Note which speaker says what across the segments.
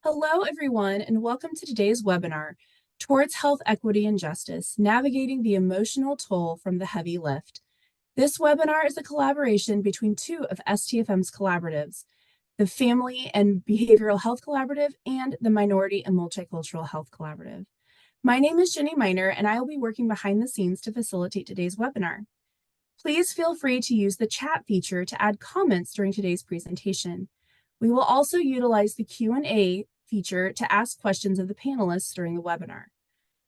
Speaker 1: Hello, everyone, and welcome to today's webinar, Towards Health Equity and Justice, Navigating the Emotional Toll from the Heavy Lift. This webinar is a collaboration between two of STFM's collaboratives, the Family and Behavioral Health Collaborative and the Minority and Multicultural Health Collaborative. My name is Jenny Miner, and I will be working behind the scenes to facilitate today's webinar. Please feel free to use the chat feature to add comments during today's presentation. We will also utilize the Q&A feature to ask questions of the panelists during the webinar.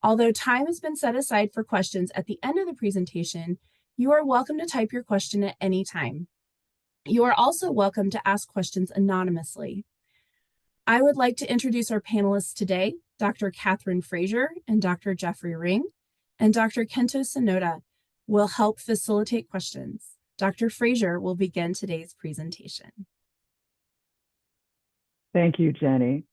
Speaker 1: Although time has been set aside for questions at the end of the presentation, you are welcome to type your question at any time. You are also welcome to ask questions anonymously. I would like to introduce our panelists today, Dr. Kathryn Fraser and Dr. Jeffrey Ring, and Dr. Kento Sonoda will help facilitate questions. Dr. Fraser will begin today's presentation.
Speaker 2: Thank you, Jenny.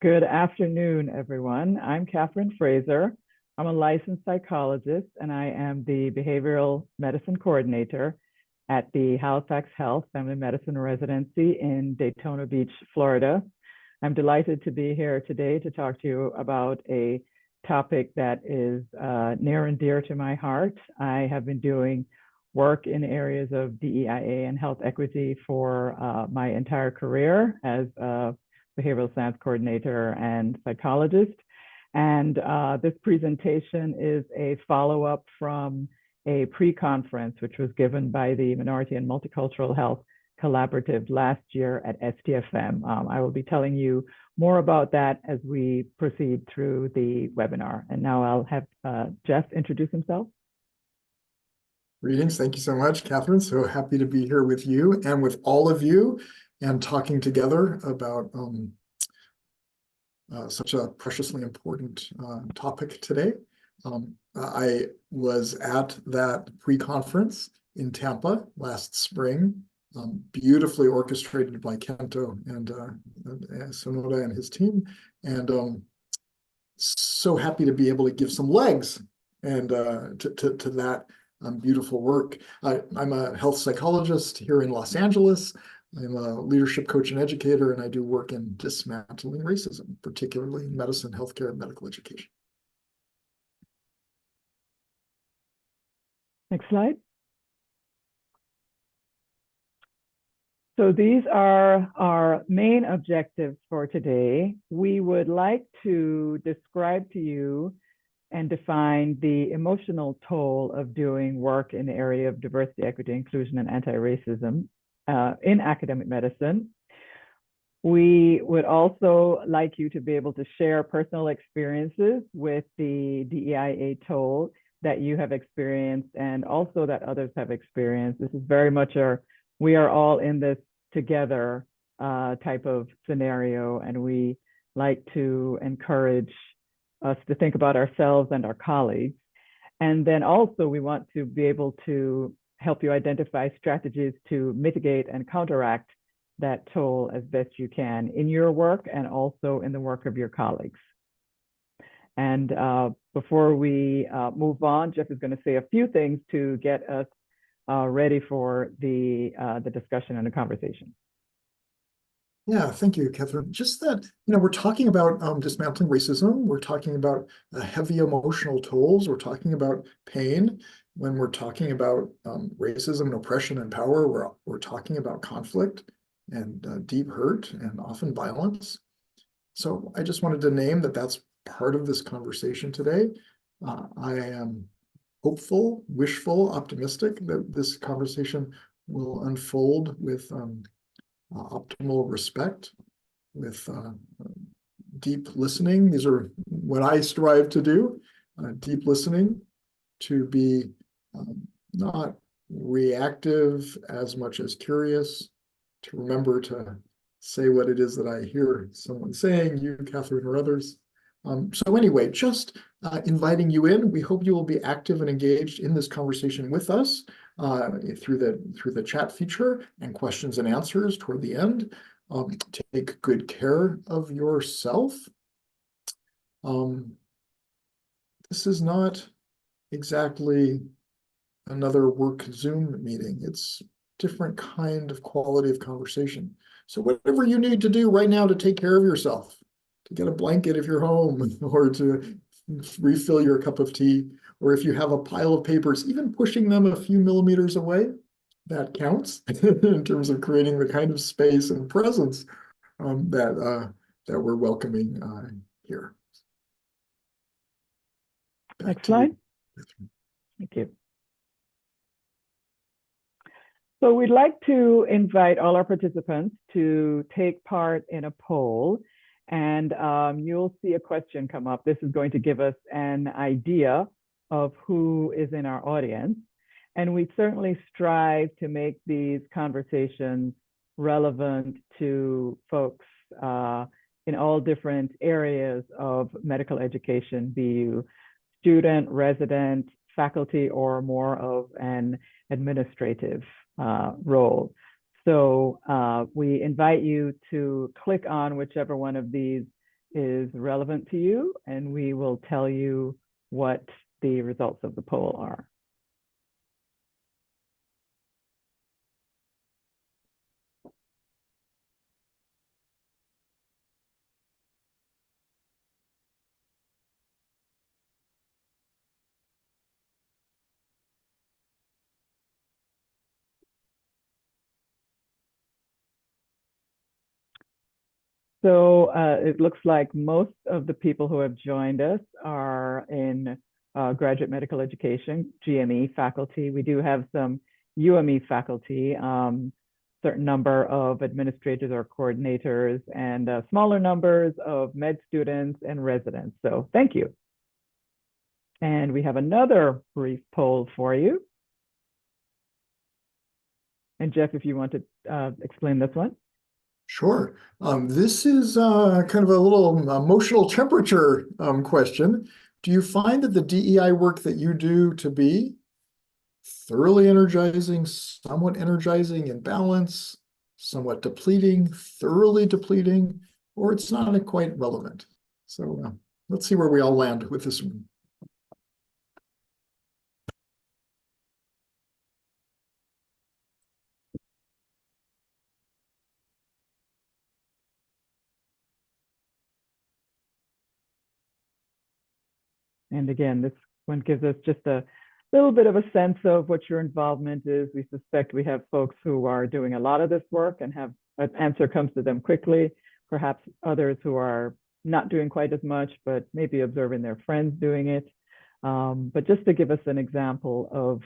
Speaker 2: Good afternoon, everyone. I'm Kathryn Fraser. I'm a licensed psychologist, and I am the behavioral medicine coordinator at the Halifax Health Family Medicine Residency in Daytona Beach, Florida. I'm delighted to be here today to talk to you about a topic that is near and dear to my heart. I have been doing work in areas of DEIA and health equity for my entire career as a behavioral science coordinator and psychologist. And this presentation is a follow-up from a pre-conference, which was given by the Minority and Multicultural Health Collaborative last year at STFM. I will be telling you more about that as we proceed through the webinar. And now I'll have Jeff introduce himself.
Speaker 3: Greetings. Thank you so much, Kathryn. So happy to be here with you and with all of you and talking together about such a preciously important topic today. I was at that pre-conference in Tampa last spring, beautifully orchestrated by Kento and Sonoda and his team, and so happy to be able to give some legs and to that beautiful work. I'm a health psychologist here in Los Angeles. I'm a leadership coach and educator, and I do work in dismantling racism, particularly in medicine, healthcare, and medical education.
Speaker 2: Next slide. So these are our main objectives for today. We would like to describe to you and define the emotional toll of doing work in the area of diversity, equity, inclusion, and anti-racism in academic medicine. We would also like you to be able to share personal experiences with the DEIA toll that you have experienced and also that others have experienced. This is very much we are all in this together type of scenario, and we like to encourage us to think about ourselves and our colleagues. And then also we want to be able to help you identify strategies to mitigate and counteract that toll as best you can in your work and also in the work of your colleagues. And before we move on, Jeff is going to say a few things to get us ready for the discussion and the conversation.
Speaker 3: Yeah, thank you, Kathryn. Just that, we're talking about dismantling racism. We're talking about heavy emotional tolls. We're talking about pain. When we're talking about racism and oppression and power, we're talking about conflict and deep hurt and often violence. So I just wanted to name that that's part of this conversation today. I am hopeful, wishful, optimistic that this conversation will unfold with optimal respect, with deep listening. These are what I strive to do, deep listening, to be not reactive as much as curious, to remember to say what it is that I hear someone saying, you, Kathryn, or others. So anyway, just inviting you in. We hope you will be active and engaged in this conversation with us through the chat feature and questions and answers toward the end. Take good care of yourself. This is not exactly another work Zoom meeting. It's different kind of quality of conversation. So whatever you need to do right now to take care of yourself, get a blanket if you're home, or to refill your cup of tea, or if you have a pile of papers, even pushing them a few millimeters away, that counts in terms of creating the kind of space and presence that we're welcoming here.
Speaker 2: Next slide. Thank you. So we'd like to invite all our participants to take part in a poll, and you'll see a question come up. This is going to give us an idea of who is in our audience. And we certainly strive to make these conversations relevant to folks in all different areas of medical education, be you student, resident, faculty, or more of an administrative role. So we invite you to click on whichever one of these is relevant to you, and we will tell you what the results of the poll are. So it looks like most of the people who have joined us are in graduate medical education, GME faculty. We do have some UME faculty, certain number of administrators or coordinators, and smaller numbers of med students and residents. So thank you. And we have another brief poll for you. And Jeff, if you want to explain this one.
Speaker 3: Sure. This is kind of a little emotional temperature question. Do you find that the DEI work that you do to be thoroughly energizing, somewhat energizing in balance, somewhat depleting, thoroughly depleting, or it's not quite relevant? So let's see where we all land with this one.
Speaker 2: And again, this one gives us just a little bit of a sense of what your involvement is. We suspect we have folks who are doing a lot of this work and have an answer comes to them quickly, perhaps others who are not doing quite as much, but maybe observing their friends doing it. But just to give us an example of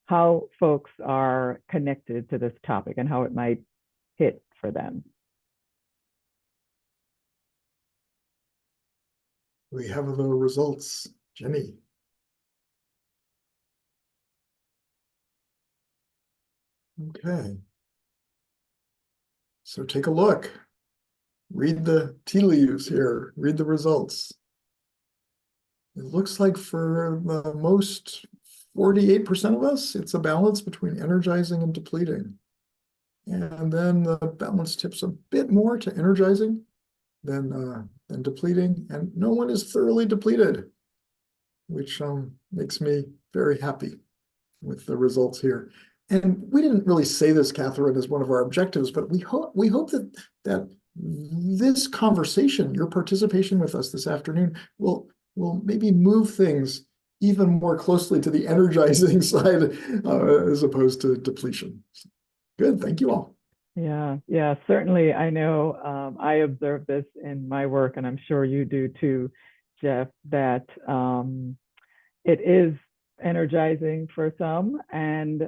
Speaker 2: how folks are connected to this topic and how it might hit for them.
Speaker 3: We have the results, Jenny. Okay. So take a look. Read the tea leaves here. Read the results. It looks like for the most 48% of us, it's a balance between energizing and depleting. And then the balance tips a bit more to energizing than depleting, and no one is thoroughly depleted, which makes me very happy with the results here. And we didn't really say this, Kathryn, as one of our objectives, but we hope that this conversation, your participation with us this afternoon, will maybe move things even more closely to the energizing side as opposed to depletion. Good, thank you all.
Speaker 2: Yeah, certainly. I know I observe this in my work, and I'm sure you do too, Jeff, that it is energizing for some, and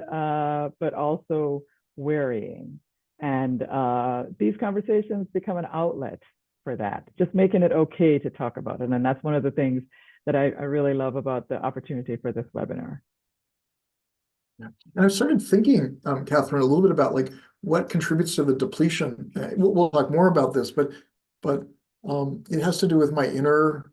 Speaker 2: but also wearying. And these conversations become an outlet for that, just making it okay to talk about it. And that's one of the things that I really love about the opportunity for this webinar.
Speaker 3: Yeah. And I started thinking, Kathryn, a little bit about like what contributes to the depletion. We'll talk more about this, but it has to do with my inner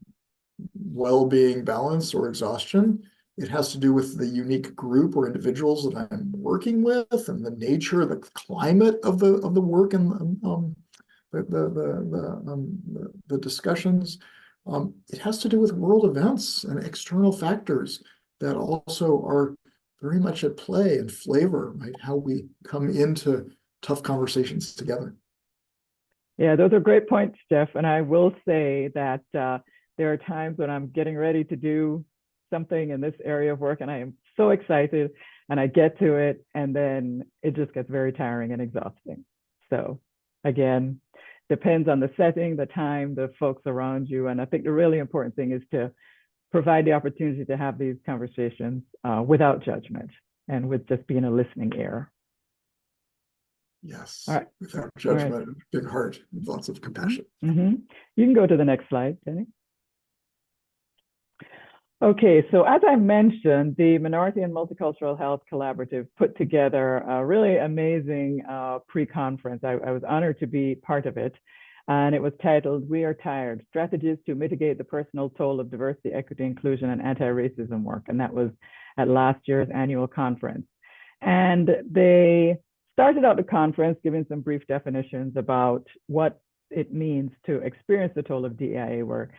Speaker 3: well-being balance or exhaustion. It has to do with the unique group or individuals that I'm working with, and the nature, the climate of the work, and the discussions. It has to do with world events and external factors that also are very much at play and flavor, right? How we come into tough conversations together.
Speaker 2: Yeah, those are great points, Jeff. And I will say that there are times when I'm getting ready to do something in this area of work and I am so excited and I get to it and then it just gets very tiring and exhausting. So again, depends on the setting, the time, the folks around you. And I think the really important thing is to provide the opportunity to have these conversations without judgment and with just being a listening ear.
Speaker 3: Yes,
Speaker 2: All right.
Speaker 3: without judgment, right. Big heart, with lots of compassion.
Speaker 2: Mm-hmm. You can go to the next slide, Jenny. Okay, so as I mentioned, the Minority and Multicultural Health Collaborative put together a really amazing pre-conference. I was honored to be part of it. And it was titled, "We Are Tired, Strategies to Mitigate the Personal Toll of Diversity, Equity, Inclusion, and Anti-Racism Work." And that was at last year's annual conference. And they started out the conference giving some brief definitions about what it means to experience the toll of DEIA work.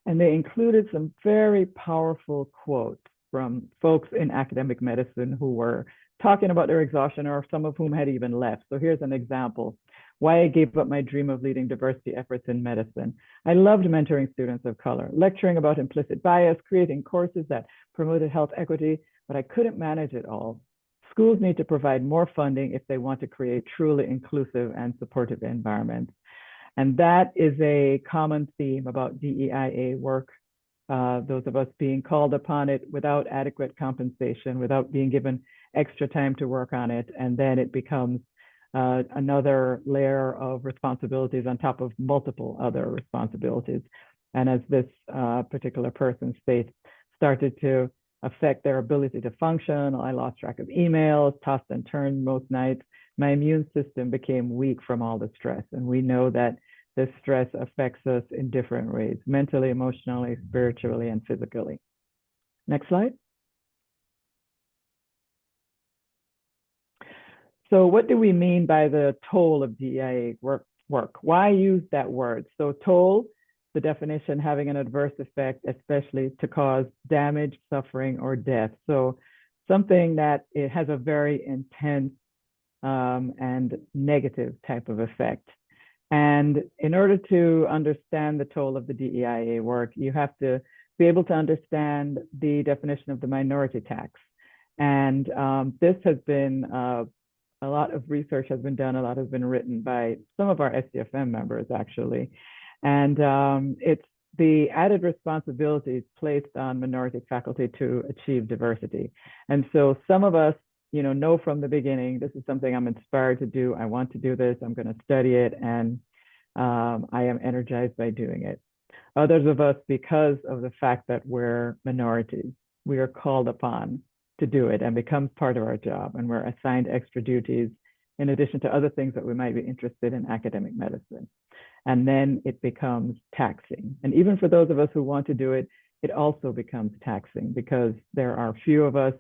Speaker 2: And they included some very powerful quotes from folks in academic medicine who were talking about their exhaustion, or some of whom had even left. So here's an example. "Why I gave up my dream of leading diversity efforts in medicine. I loved mentoring students of color, lecturing about implicit bias, creating courses that promoted health equity, but I couldn't manage it all. Schools need to provide more funding if they want to create truly inclusive and supportive environments." And that is a common theme about DEIA work. Those of us being called upon it without adequate compensation, without being given extra time to work on it. And then it becomes another layer of responsibilities on top of multiple other responsibilities. And as this particular person states, started to affect their ability to function. I lost track of emails, tossed and turned most nights. My immune system became weak from all the stress. And we know that this stress affects us in different ways, mentally, emotionally, spiritually, and physically. Next slide. So what do we mean by the toll of DEIA work? Why use that word? So toll, the definition, having an adverse effect, especially to cause damage, suffering, or death. So something that it has a very intense and negative type of effect. And in order to understand the toll of the DEIA work, you have to be able to understand the definition of the minority tax. And this has been, a lot of research has been done, a lot has been written by some of our STFM members, actually. And it's the added responsibilities placed on minority faculty to achieve diversity. And so some of us, know from the beginning, this is something I'm inspired to do. I want to do this. I'm going to study it. And I am energized by doing it. Others of us, because of the fact that we're minorities, we are called upon to do it and becomes part of our job. And we're assigned extra duties in addition to other things that we might be interested in academic medicine. And then it becomes taxing. And even for those of us who want to do it, it also becomes taxing because there are few of us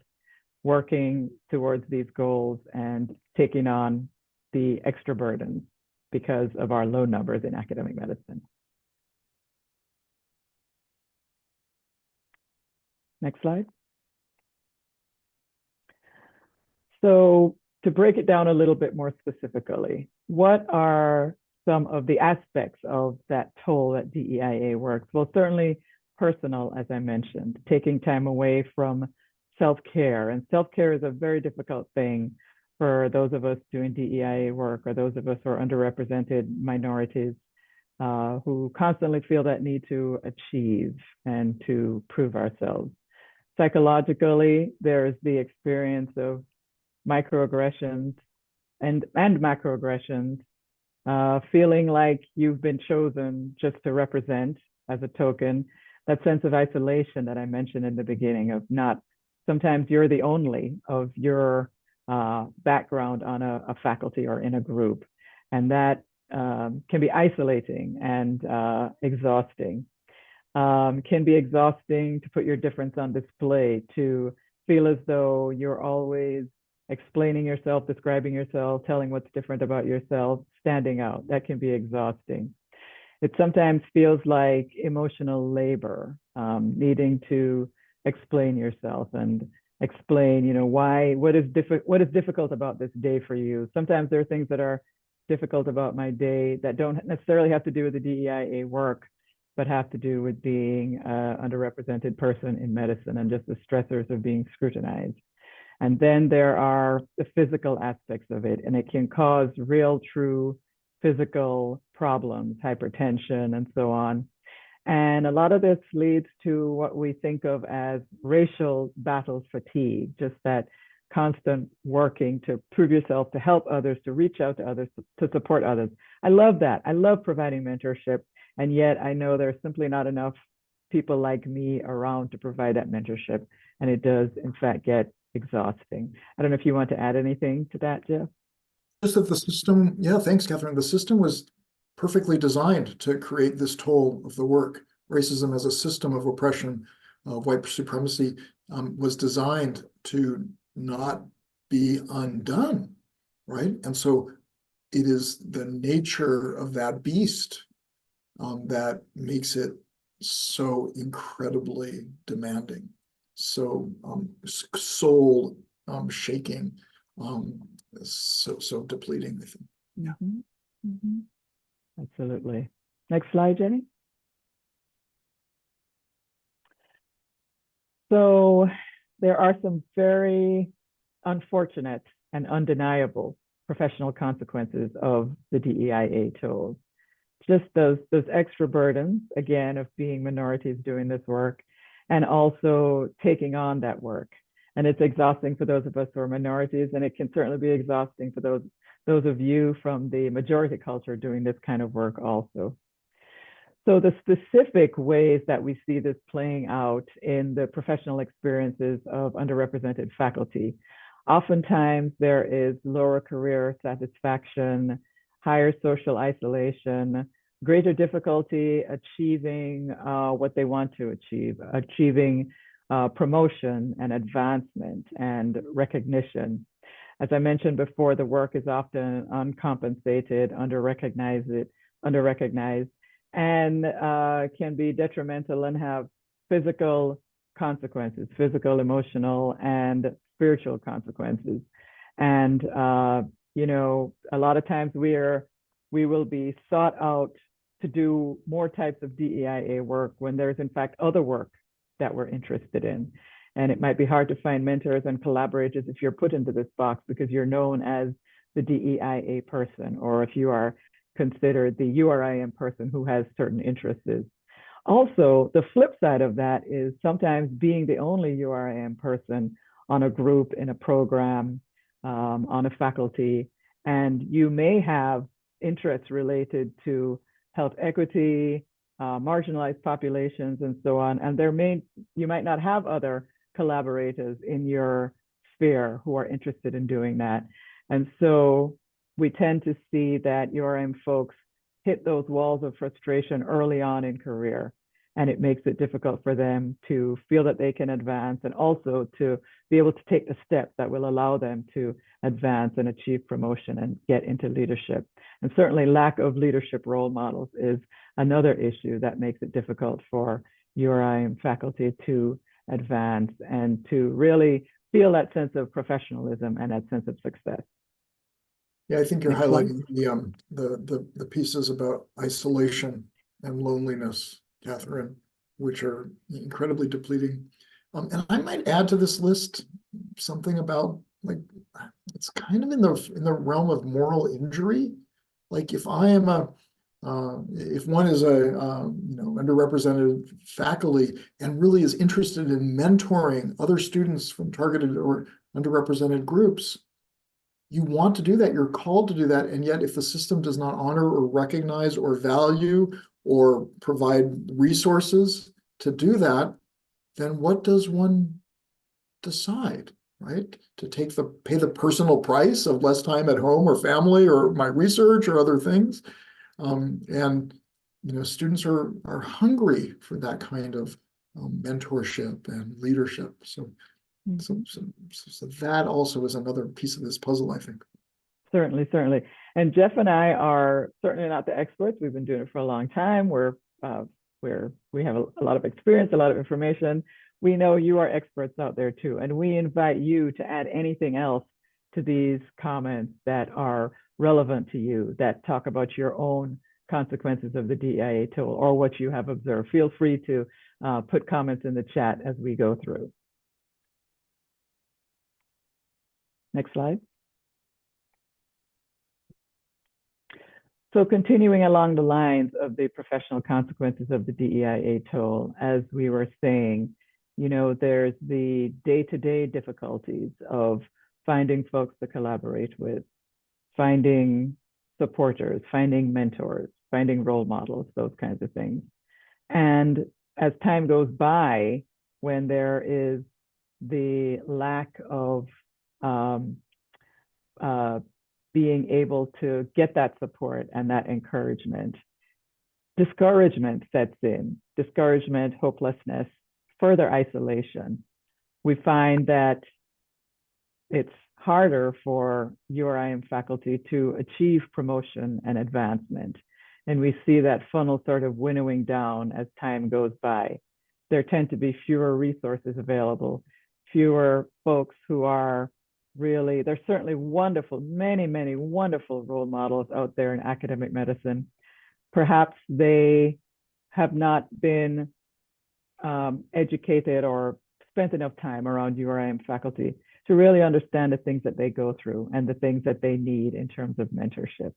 Speaker 2: working towards these goals and taking on the extra burdens because of our low numbers in academic medicine. Next slide. So to break it down a little bit more specifically, what are some of the aspects of that toll that DEIA works? Well, certainly personal, as I mentioned, taking time away from self-care. And self-care is a very difficult thing for those of us doing DEIA work, or those of us who are underrepresented minorities who constantly feel that need to achieve and to prove ourselves. Psychologically, there's the experience of microaggressions and macroaggressions, feeling like you've been chosen just to represent as a token, that sense of isolation that I mentioned in the beginning of not, sometimes you're the only of your background on a faculty or in a group. And that can be isolating and exhausting. Can be exhausting to put your difference on display, to feel as though you're always explaining yourself, describing yourself, telling what's different about yourself, standing out. That can be exhausting. It sometimes feels like emotional labor, needing to explain yourself and explain, why, what is difficult about this day for you. Sometimes there are things that are difficult about my day that don't necessarily have to do with the DEIA work, but have to do with being an underrepresented person in medicine and just the stressors of being scrutinized. And then there are the physical aspects of it, and it can cause real, true physical problems, hypertension, and so on. And a lot of this leads to what we think of as racial battle fatigue, just that constant working to prove yourself, to help others, to reach out to others, to support others. I love that. I love providing mentorship. And yet I know there's simply not enough people like me around to provide that mentorship. And it does, in fact, get exhausting. I don't know if you want to add anything to that, Jeff.
Speaker 3: Just that the system, yeah, thanks, Kathryn. The system was perfectly designed to create this toll of the work. Racism as a system of oppression, of white supremacy, was designed to not be undone, right? And so it is the nature of that beast that makes it so incredibly demanding, so soul shaking, so depleting, I think. Yeah.
Speaker 2: Mm-hmm. Mm-hmm. Absolutely. Next slide, Jenny. So there are some very unfortunate and undeniable professional consequences of the DEIA tools. Just those extra burdens, again, of being minorities doing this work and also taking on that work. And it's exhausting for those of us who are minorities, and it can certainly be exhausting for those of you from the majority culture doing this kind of work also. So the specific ways that we see this playing out in the professional experiences of underrepresented faculty, oftentimes there is lower career satisfaction, higher social isolation, greater difficulty achieving what they want to achieve, achieving promotion and advancement and recognition. As I mentioned before, the work is often uncompensated, underrecognized, and can be detrimental and have physical consequences, physical, emotional, and spiritual consequences. And you know, a lot of times we will be sought out to do more types of DEIA work when there's in fact other work that we're interested in. And it might be hard to find mentors and collaborators if you're put into this box because you're known as the DEIA person, or if you are considered the URIM person who has certain interests. Also, the flip side of that is sometimes being the only URIM person on a group, in a program, on a faculty, and you may have interests related to health equity, marginalized populations, and so on. And you might not have other collaborators in your sphere who are interested in doing that. And so we tend to see that URM folks hit those walls of frustration early on in career, and it makes it difficult for them to feel that they can advance and also to be able to take the steps that will allow them to advance and achieve promotion and get into leadership. And certainly lack of leadership role models is another issue that makes it difficult for URIM faculty to advance and to really feel that sense of professionalism and that sense of success.
Speaker 3: Yeah, I think you're
Speaker 2: Next
Speaker 3: highlighting the pieces about isolation and loneliness, Kathryn, which are incredibly depleting. And I might add to this list something about, like, it's kind of in the realm of moral injury. Like if I am if one is a underrepresented faculty and really is interested in mentoring other students from targeted or underrepresented groups, you want to do that, you're called to do that, and yet if the system does not honor or recognize or value or provide resources to do that, then what does one decide, right? To pay the personal price of less time at home or family or my research or other things. And students are hungry for that kind of mentorship and leadership. So that also is another piece of this puzzle, I think.
Speaker 2: Certainly, certainly. And Jeff and I are certainly not the experts. We've been doing it for a long time. We have a lot of experience, a lot of information. We know you are experts out there too, and we invite you to add anything else to these comments that are relevant to you that talk about your own consequences of the DEIA tool or what you have observed. Feel free to put comments in the chat as we go through. Next slide. So continuing along the lines of the professional consequences of the DEIA toll, as we were saying, you know, there's the day-to-day difficulties of finding folks to collaborate with, finding supporters, finding mentors, finding role models, those kinds of things. And as time goes by, when there is the lack of being able to get that support and that encouragement, discouragement sets in. Discouragement, hopelessness, further isolation. We find that it's harder for URIM faculty to achieve promotion and advancement. And we see that funnel sort of winnowing down as time goes by. There tend to be fewer resources available, fewer folks who are really, there's certainly wonderful, many wonderful role models out there in academic medicine. Perhaps they have not been educated or spent enough time around URIM faculty to really understand the things that they go through and the things that they need in terms of mentorship.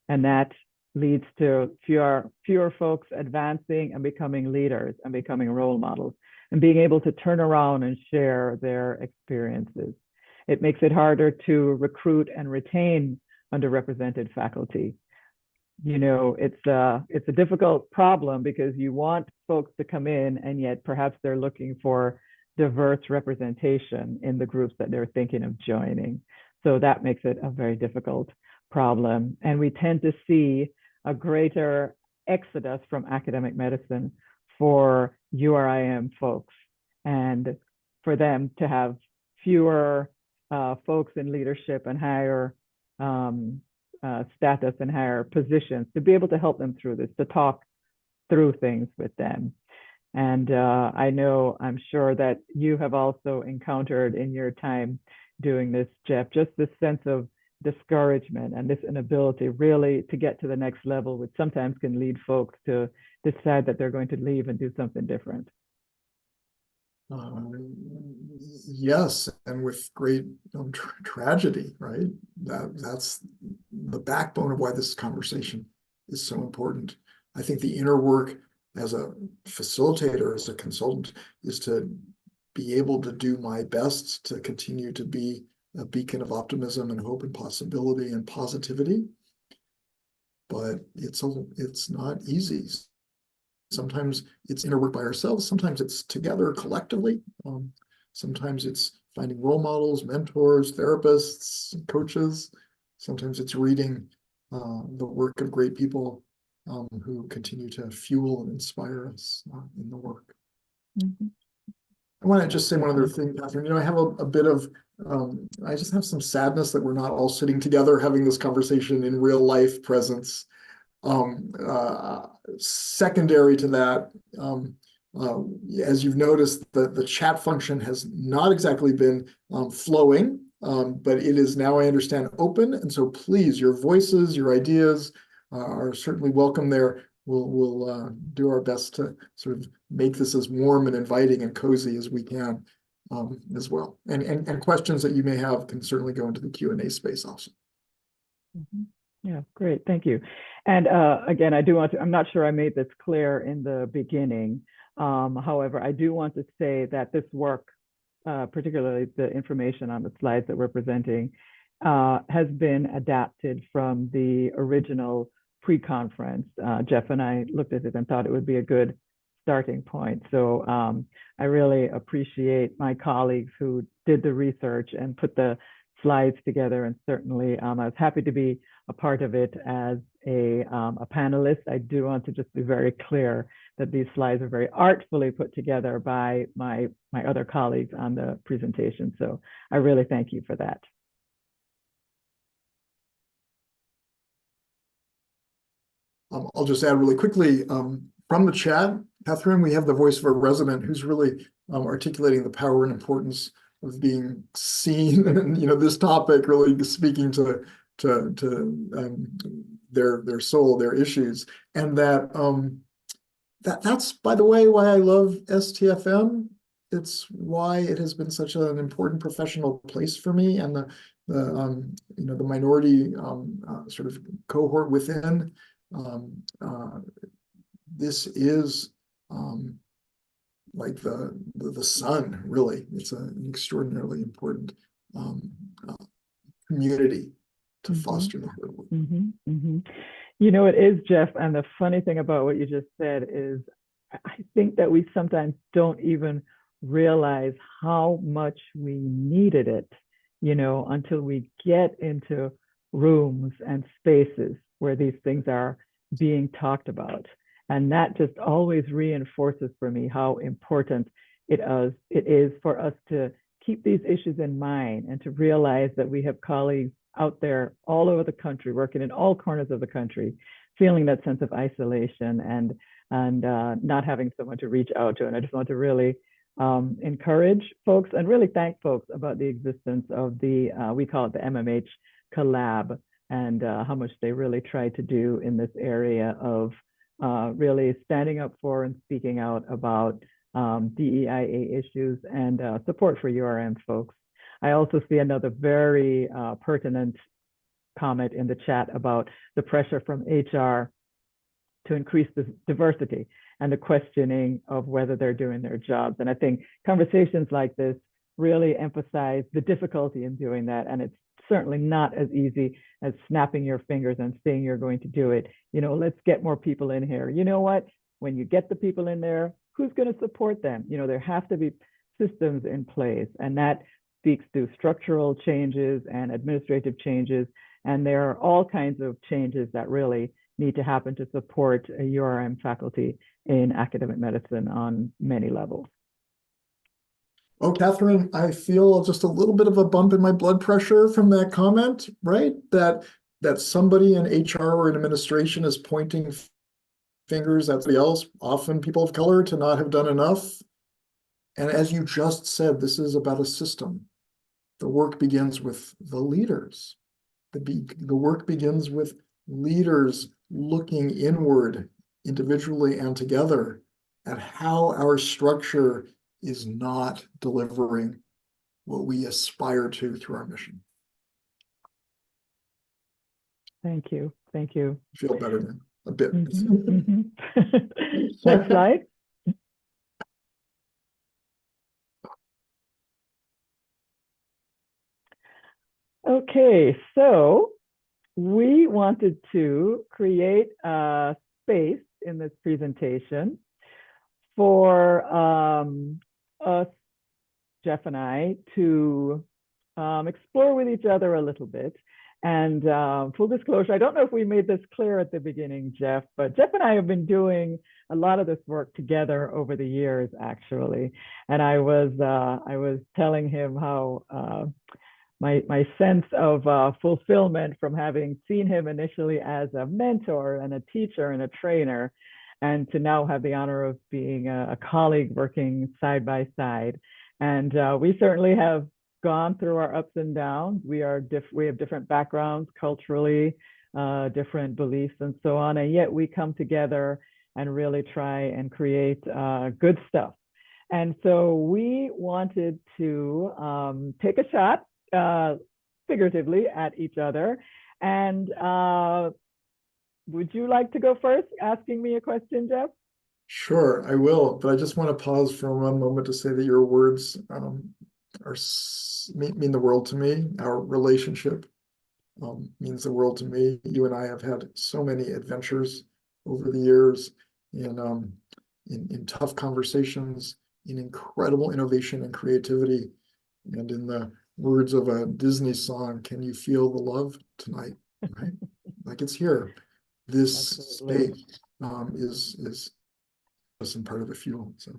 Speaker 2: And that leads to fewer folks advancing and becoming leaders and becoming role models and being able to turn around and share their experiences. It makes it harder to recruit and retain underrepresented faculty. You know, it's a difficult problem because you want folks to come in and yet perhaps they're looking for diverse representation in the groups that they're thinking of joining. So that makes it a very difficult problem. And we tend to see a greater exodus from academic medicine for URIM folks and for them to have fewer folks in leadership and higher status and higher positions to be able to help them through this, to talk through things with them. And I'm sure that you have also encountered in your time doing this, Jeff, just this sense of discouragement and this inability really to get to the next level, which sometimes can lead folks to decide that they're going to leave and do something different.
Speaker 3: Yes, and with great tragedy, right? That's the backbone of why this conversation is so important. I think the inner work as a facilitator, as a consultant, is to be able to do my best to continue to be a beacon of optimism and hope and possibility and positivity. But it's not easy. Sometimes it's inner work by ourselves. Sometimes it's together collectively. Sometimes it's finding role models, mentors, therapists, coaches. Sometimes it's reading the work of great people who continue to fuel and inspire us in the work.
Speaker 2: Mm-hmm.
Speaker 3: I want to just say one other thing, Kathryn. You know, I have a bit of, I just have some sadness that we're not all sitting together having this conversation in real life presence. Secondary to that, as you've noticed, the chat function has not exactly been flowing, but it is now, I understand, open. And so please, your voices, your ideas are certainly welcome there. We'll do our best to sort of make this as warm and inviting and cozy as we can as well. And questions that you may have can certainly go into the Q&A space also.
Speaker 2: Mm-hmm. Yeah, great. Thank you. And again, I'm not sure I made this clear in the beginning. However, I do want to say that this work, particularly the information on the slides that we're presenting, has been adapted from the original pre-conference. Jeff and I looked at it and thought it would be a good starting point. So I really appreciate my colleagues who did the research and put the slides together, and certainly I was happy to be a part of it as a panelist. I do want to just be very clear that these slides are very artfully put together by my other colleagues on the presentation. So I really thank you for that.
Speaker 3: I'll just add really quickly, from the chat, Kathryn, we have the voice of a resident who's really articulating the power and importance of being seen, and this topic really speaking to their soul, their issues, and that's, by the way, why I love STFM. It's why it has been such an important professional place for me, and the minority sort of cohort within. This is like the sun, really. It's an extraordinarily important community to foster the hard work.
Speaker 2: You know, it is, Jeff. And the funny thing about what you just said is I think that we sometimes don't even realize how much we needed it, until we get into rooms and spaces where these things are being talked about. And that just always reinforces for me how important it is for us to keep these issues in mind and to realize that we have colleagues out there all over the country, working in all corners of the country, feeling that sense of isolation and not having someone to reach out to. And I just want to really encourage folks and really thank folks about the existence of we call it the MMH Collab, and how much they really try to do in this area of really standing up for and speaking out about DEIA issues and support for URM folks. I also see another very pertinent comment in the chat about the pressure from HR to increase the diversity and the questioning of whether they're doing their jobs. And I think conversations like this really emphasize the difficulty in doing that. And it's certainly not as easy as snapping your fingers and saying you're going to do it. Let's get more people in here. You know what? When you get the people in there, who's going to support them? There have to be systems in place, and that speaks to structural changes and administrative changes. And there are all kinds of changes that really need to happen to support a URM faculty in academic medicine on many levels.
Speaker 3: Oh, Kathryn, I feel just a little bit of a bump in my blood pressure from that comment, right? That somebody in HR or in administration is pointing fingers at somebody else, often people of color, to not have done enough. And as you just said, this is about a system. The work begins with the leaders. The work begins with leaders looking inward, individually and together, at how our structure is not delivering what we aspire to through our mission.
Speaker 2: Thank you. Thank you.
Speaker 3: Feel better than a bit.
Speaker 2: Next slide. Okay, so we wanted to create a space in this presentation for us, Jeff and I, to explore with each other a little bit. And full disclosure, I don't know if we made this clear at the beginning, Jeff, but Jeff and I have been doing a lot of this work together over the years, actually. And I was telling him how my sense of fulfillment from having seen him initially as a mentor and a teacher and a trainer, and to now have the honor of being a colleague working side by side. And we certainly have gone through our ups and downs. We have different backgrounds culturally, different beliefs and so on, and yet we come together and really try and create good stuff. And so we wanted to take a shot, figuratively, at each other. And would you like to go first, asking me a question, Jeff?
Speaker 3: Sure, I will, but I just want to pause for one moment to say that your words mean the world to me. Our relationship means the world to me. You and I have had so many adventures over the years in tough conversations, in incredible innovation and creativity, and in the words of a Disney song, "Can you feel the love tonight?" Right? Like it's here. This
Speaker 2: Absolutely.
Speaker 3: space is part of the fuel. So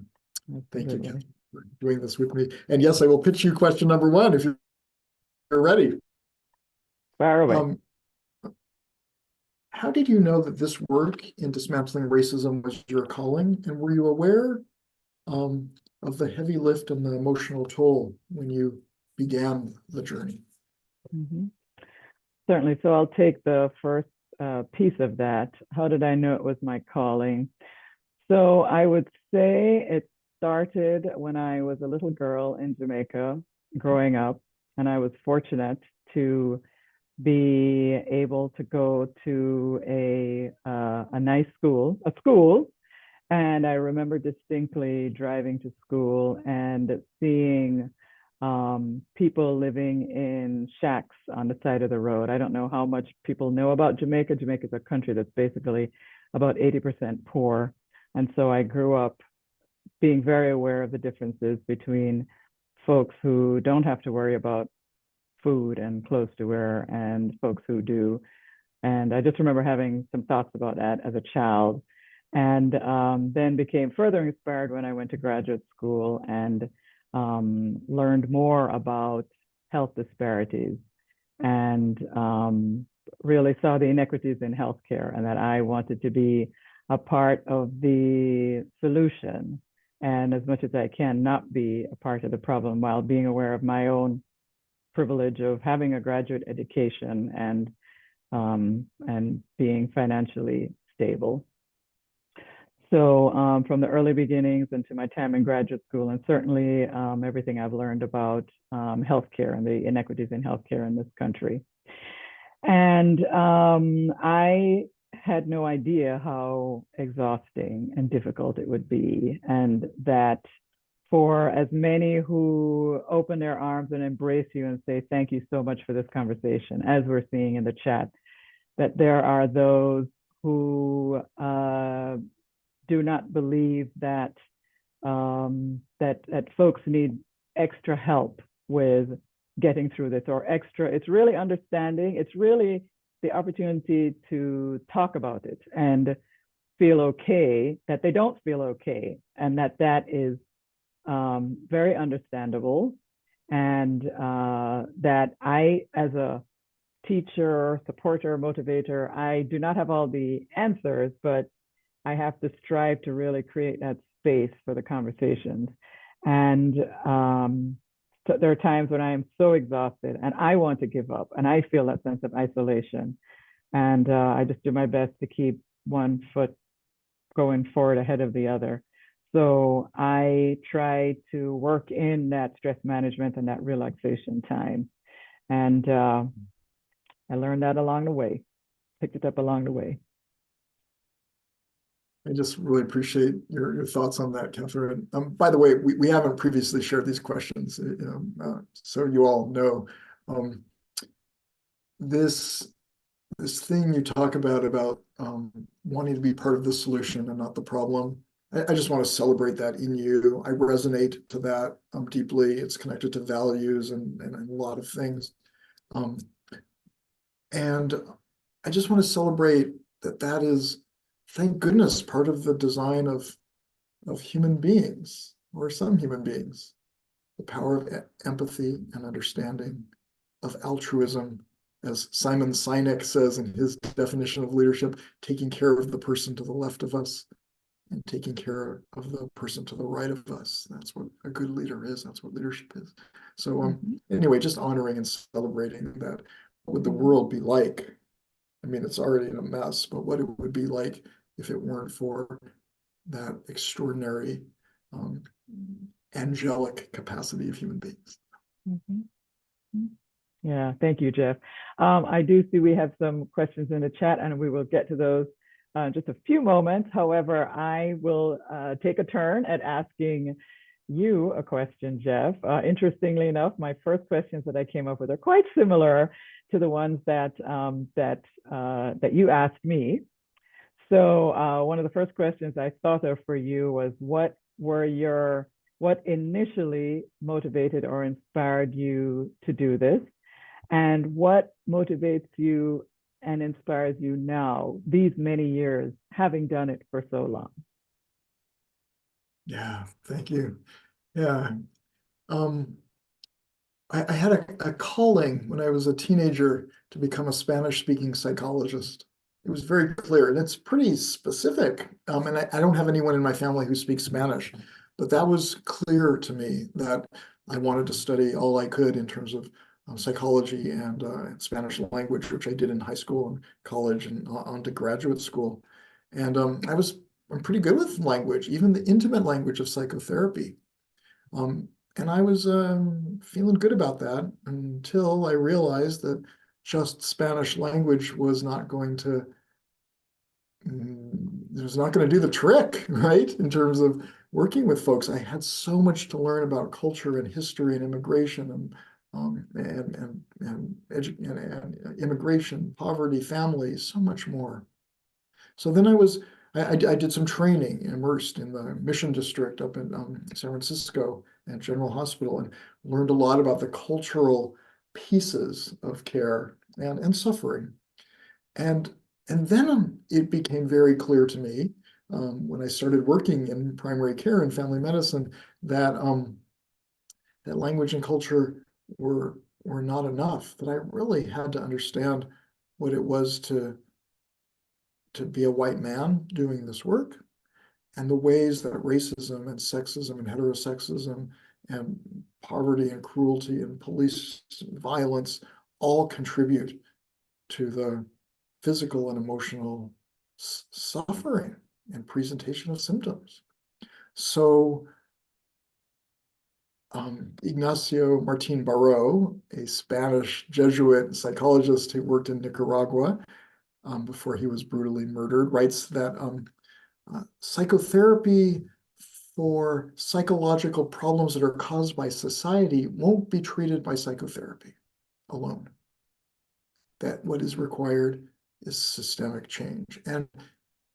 Speaker 3: thank you, Kathryn, for doing this with me. And yes, I will pitch you question number one if you're ready.
Speaker 2: Fire away.
Speaker 3: How did you know that this work in dismantling racism was your calling? And were you aware of the heavy lift and the emotional toll when you began the journey?
Speaker 2: Certainly. So I'll take the first piece of that. How did I know it was my calling? So I would say it started when I was a little girl in Jamaica growing up, and I was fortunate to be able to go to a nice school. And I remember distinctly driving to school and seeing people living in shacks on the side of the road. I don't know how much people know about Jamaica. Jamaica is a country that's basically about 80% poor. And so I grew up being very aware of the differences between folks who don't have to worry about food and clothes to wear and folks who do. And I just remember having some thoughts about that as a child, and then became further inspired when I went to graduate school and learned more about health disparities and really saw the inequities in healthcare, and that I wanted to be a part of the solution, and as much as I can not be a part of the problem, while being aware of my own privilege of having a graduate education and being financially stable. So from the early beginnings into my time in graduate school, and certainly everything I've learned about healthcare and the inequities in healthcare in this country. And I had no idea how exhausting and difficult it would be, and that for as many who open their arms and embrace you and say, thank you so much for this conversation, as we're seeing in the chat, that there are those who do not believe that that folks need extra help with getting through this, or extra. It's really understanding. It's really the opportunity to talk about it and feel okay, that they don't feel okay, and that is very understandable. And that I, as a teacher, supporter, motivator, I do not have all the answers, but I have to strive to really create that space for the conversations. And so there are times when I am so exhausted and I want to give up, and I feel that sense of isolation. And I just do my best to keep one foot going forward ahead of the other. So I try to work in that stress management and that relaxation time. And I learned that along the way, picked it up along the way.
Speaker 3: I just really appreciate your thoughts on that, Kathryn. By the way, we haven't previously shared these questions, so you all know. This thing you talk about wanting to be part of the solution and not the problem. I just want to celebrate that in you. I resonate to that deeply. It's connected to values and a lot of things. And I just want to celebrate that is, thank goodness, part of the design of human beings, or some human beings. The power of empathy and understanding, of altruism, as Simon Sinek says in his definition of leadership, taking care of the person to the left of us and taking care of the person to the right of us. That's what a good leader is. That's what leadership is. So anyway, just honoring and celebrating that. What would the world be like? I mean, it's already in a mess, but what it would be like if it weren't for that extraordinary angelic capacity of human beings.
Speaker 2: Yeah, thank you, Jeff. I do see we have some questions in the chat, and we will get to those in just a few moments. However, I will take a turn at asking you a question, Jeff. Interestingly enough, my first questions that I came up with are quite similar to the ones that that you asked me. So one of the first questions I thought of for you was, what initially motivated or inspired you to do this? And what motivates you and inspires you now, these many years, having done it for so long?
Speaker 3: Yeah, thank you. Yeah. I had a calling when I was a teenager to become a Spanish-speaking psychologist. It was very clear, and it's pretty specific. And I don't have anyone in my family who speaks Spanish, but that was clear to me that I wanted to study all I could in terms of psychology and Spanish language, which I did in high school and college and on to graduate school. And I'm pretty good with language, even the intimate language of psychotherapy. And I was feeling good about that until I realized that just Spanish language was not going to it was not going to do the trick, right? In terms of working with folks, I had so much to learn about culture and history and immigration and immigration, poverty, family, so much more. So then I did some training, immersed in the Mission District up in San Francisco at General Hospital, and learned a lot about the cultural pieces of care and suffering. And then it became very clear to me when I started working in primary care and family medicine that that language and culture were not enough. That I really had to understand what it was to be a white man doing this work, and the ways that racism and sexism and heterosexism and poverty and cruelty and police violence all contribute to the physical and emotional suffering and presentation of symptoms. So Ignacio Martin Baró, a Spanish Jesuit psychologist who worked in Nicaragua before he was brutally murdered, writes that psychotherapy for psychological problems that are caused by society won't be treated by psychotherapy alone. That what is required is systemic change. And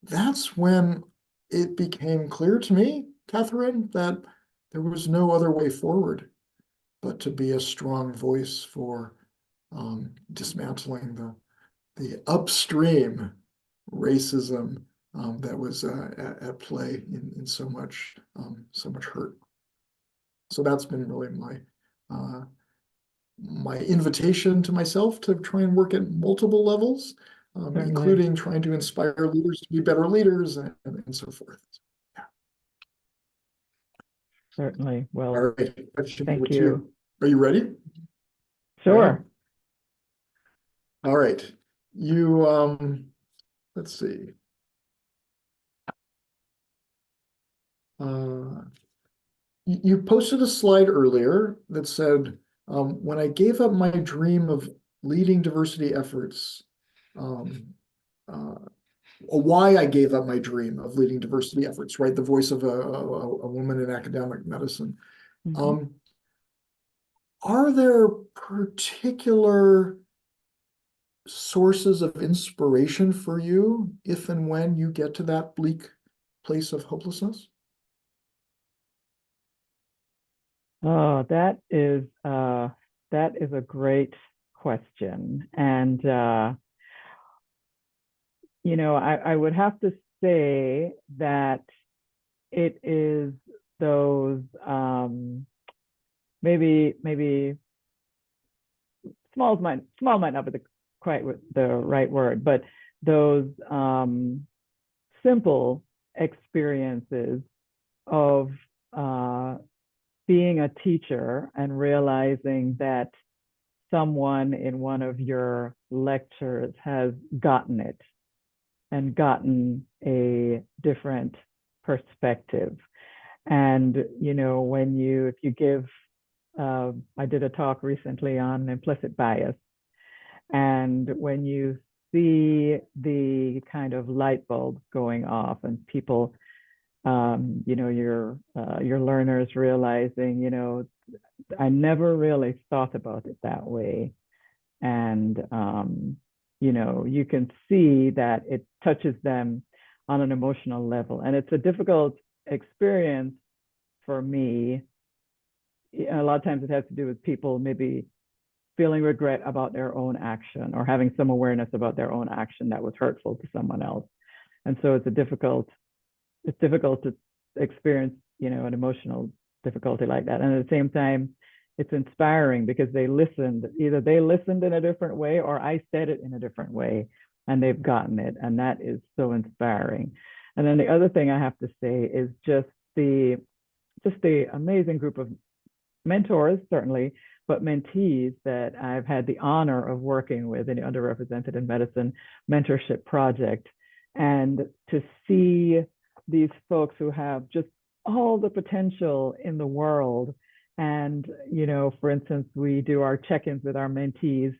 Speaker 3: that's when it became clear to me, Kathryn, that there was no other way forward but to be a strong voice for dismantling the upstream racism that was at play in so much hurt. So that's been really my invitation to myself to try and work at multiple levels, including trying to inspire leaders to be better leaders and so forth. Yeah.
Speaker 2: Certainly. Well,
Speaker 3: all right.
Speaker 2: thank you.
Speaker 3: Are you ready?
Speaker 2: Sure.
Speaker 3: All right. You, let's see. You posted a slide earlier that said, when I gave up my dream of leading diversity efforts, why I gave up my dream of leading diversity efforts, right? The voice of a woman in academic medicine.
Speaker 2: Mm-hmm.
Speaker 3: Are there particular sources of inspiration for you if and when you get to that bleak place of hopelessness?
Speaker 2: Oh, that is a great question. And I would have to say that it is those maybe small might not be quite the right word, but those simple experiences of being a teacher and realizing that someone in one of your lectures has gotten it and gotten a different perspective. And if you give, I did a talk recently on implicit bias, and when you see the kind of light bulbs going off and people, your learners realizing, I never really thought about it that way. And, you can see that it touches them on an emotional level. And it's a difficult experience for me. A lot of times it has to do with people maybe feeling regret about their own action or having some awareness about their own action that was hurtful to someone else. And so it's difficult to experience, an emotional difficulty like that. And at the same time, it's inspiring because either they listened in a different way or I said it in a different way and they've gotten it. And that is so inspiring. And then the other thing I have to say is just the amazing group of mentors, certainly, but mentees that I've had the honor of working with in the Underrepresented in Medicine Mentorship Project. And to see these folks who have just all the potential in the world. And, you know, for instance, we do our check-ins with our mentees,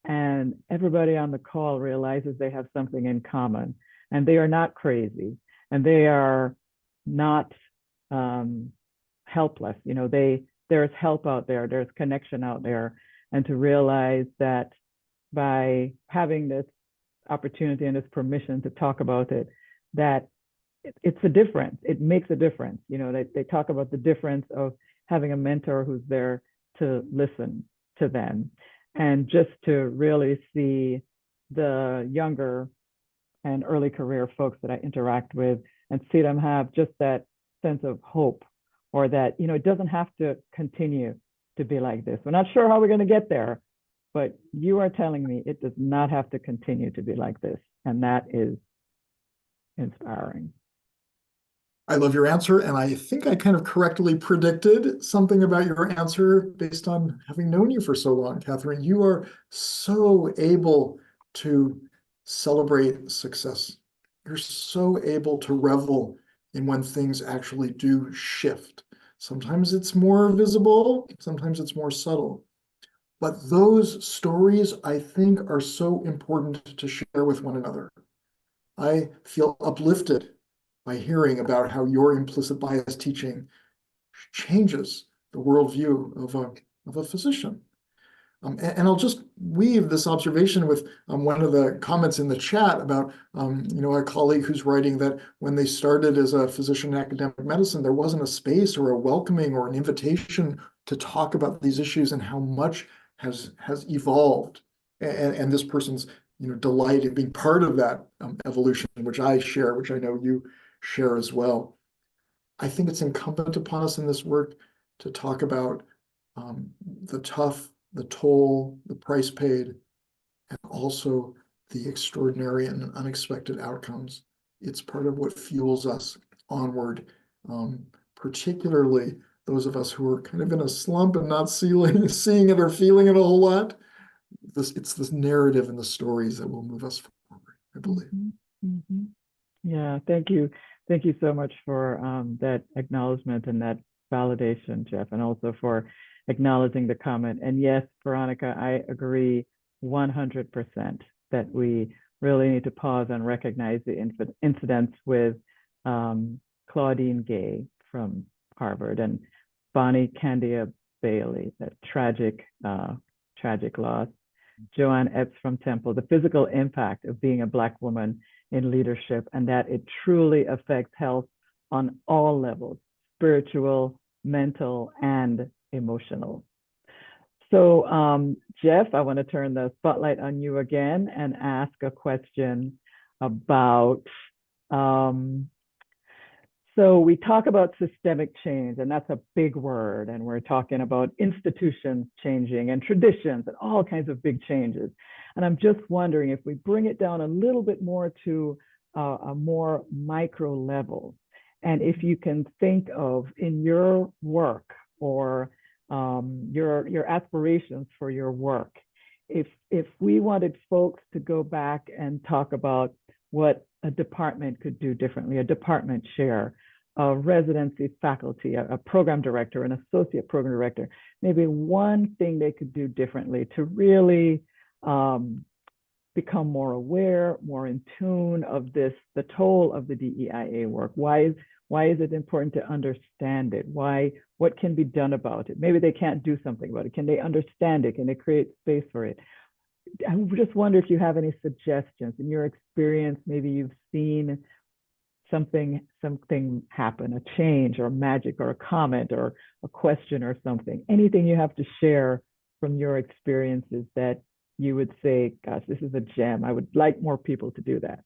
Speaker 2: and everybody on the call realizes they have something in common, and they are not crazy, and they are not helpless. You know, there's help out there, there's connection out there, and to realize that by having this opportunity and this permission to talk about it, that it's a difference. It makes a difference. You know, they talk about the difference of having a mentor who's there to listen to them, and just to really see the younger and early career folks that I interact with and see them have just that sense of hope, or that, you know, it doesn't have to continue to be like this. We're not sure how we're going to get there, but you are telling me it does not have to continue to be like this. And that is inspiring.
Speaker 3: I love your answer, and I think I kind of correctly predicted something about your answer based on having known you for so long, Kathryn. You are so able to celebrate success. You're so able to revel in when things actually do shift. Sometimes it's more visible, sometimes it's more subtle. But those stories, I think, are so important to share with one another. I feel uplifted by hearing about how your implicit bias teaching changes the worldview of a physician. And I'll just weave this observation with one of the comments in the chat about you know, a colleague who's writing that when they started as a physician in academic medicine, there wasn't a space or a welcoming or an invitation to talk about these issues, and how much has evolved. And this person's, you know, delight in being part of that evolution, which I share, which I know you share as well. I think it's incumbent upon us in this work to talk about the tough, the toll, the price paid, and also the extraordinary and unexpected outcomes. It's part of what fuels us onward, particularly those of us who are kind of in a slump and not seeing it or feeling it a whole lot. It's this narrative and the stories that will move us forward, I believe.
Speaker 2: Mm-hmm. Yeah, thank you. Thank you so much for that acknowledgement and that validation, Jeff, and also for acknowledging the comment. And yes, Veronica, I agree 100% that we really need to pause and recognize the incidents with Claudine Gay from Harvard and Bonnie Candia Bailey, that tragic loss. Joanne Epps from Temple, the physical impact of being a Black woman in leadership, and that it truly affects health on all levels, spiritual, mental, and emotional. So Jeff, I want to turn the spotlight on you again and ask a question about, so we talk about systemic change, and that's a big word, and we're talking about institutions changing and traditions and all kinds of big changes. And I'm just wondering if we bring it down a little bit more to a more micro level, and if you can think of in your work or your aspirations for your work, if we wanted folks to go back and talk about what a department could do differently, a department chair, a residency faculty, a program director, an associate program director, maybe one thing they could do differently to really become more aware, more in tune of this, the toll of the DEIA work. Why is it important to understand it? What can be done about it? Maybe they can't do something about it. Can they understand it? Can they create space for it? I just wonder if you have any suggestions in your experience. Maybe you've seen something happen, a change or magic or a comment or a question or something. Anything you have to share from your experiences that you would say, gosh, this is a gem. I would like more people to do that.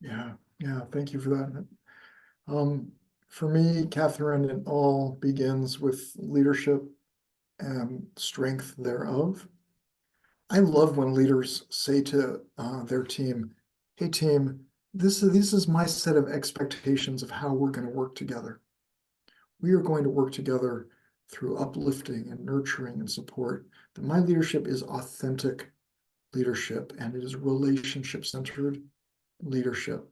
Speaker 3: Yeah, thank you for that. For me, Kathryn, it all begins with leadership and strength thereof. I love when leaders say to their team, hey team, this is my set of expectations of how we're going to work together. We are going to work together through uplifting and nurturing and support, that my leadership is authentic leadership and it is relationship-centered leadership.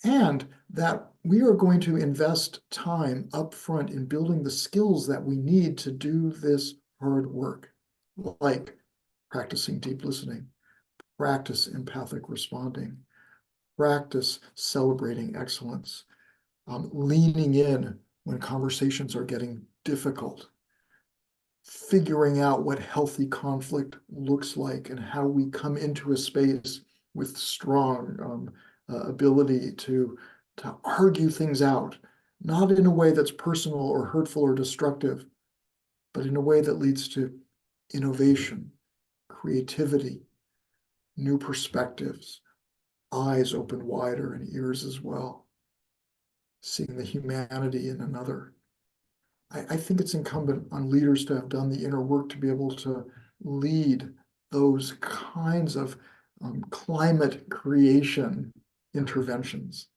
Speaker 3: And that we are going to invest time upfront in building the skills that we need to do this hard work, like practicing deep listening, practice empathic responding, practice celebrating excellence, leaning in when conversations are getting difficult, figuring out what healthy conflict looks like and how we come into a space with strong ability to argue things out, not in a way that's personal or hurtful or destructive, but in a way that leads to innovation, creativity, new perspectives, eyes open wider and ears as well, seeing the humanity in another. I think it's incumbent on leaders to have done the inner work to be able to lead those kinds of climate creation interventions.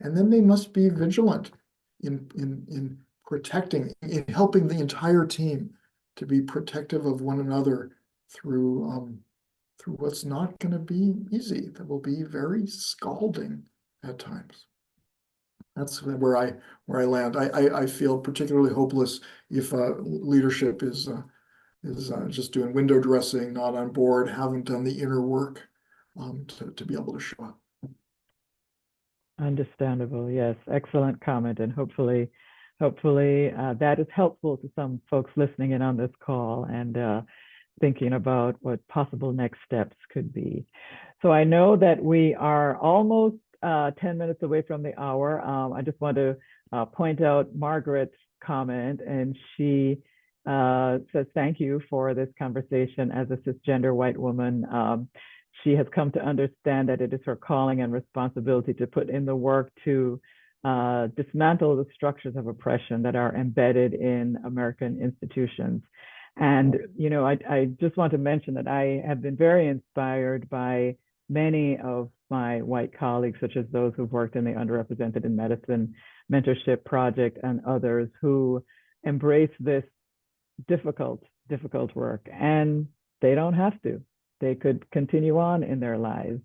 Speaker 3: And then they must be vigilant in protecting, in helping the entire team to be protective of one another through what's not going to be easy, that will be very scalding at times. That's where I land. I feel particularly hopeless if leadership is just doing window dressing, not on board, haven't done the inner work to be able to show up.
Speaker 2: Understandable. Yes, excellent comment, and hopefully that is helpful to some folks listening in on this call and thinking about what possible next steps could be. So I know that we are almost 10 minutes away from the hour. I just want to point out Margaret's comment, and she says, thank you for this conversation. As a cisgender white woman, she has come to understand that it is her calling and responsibility to put in the work to dismantle the structures of oppression that are embedded in American institutions. And, you know, I just want to mention that I have been very inspired by many of my white colleagues, such as those who've worked in the Underrepresented in Medicine Mentorship Project and others who embrace this difficult work. And they don't have to. They could continue on in their lives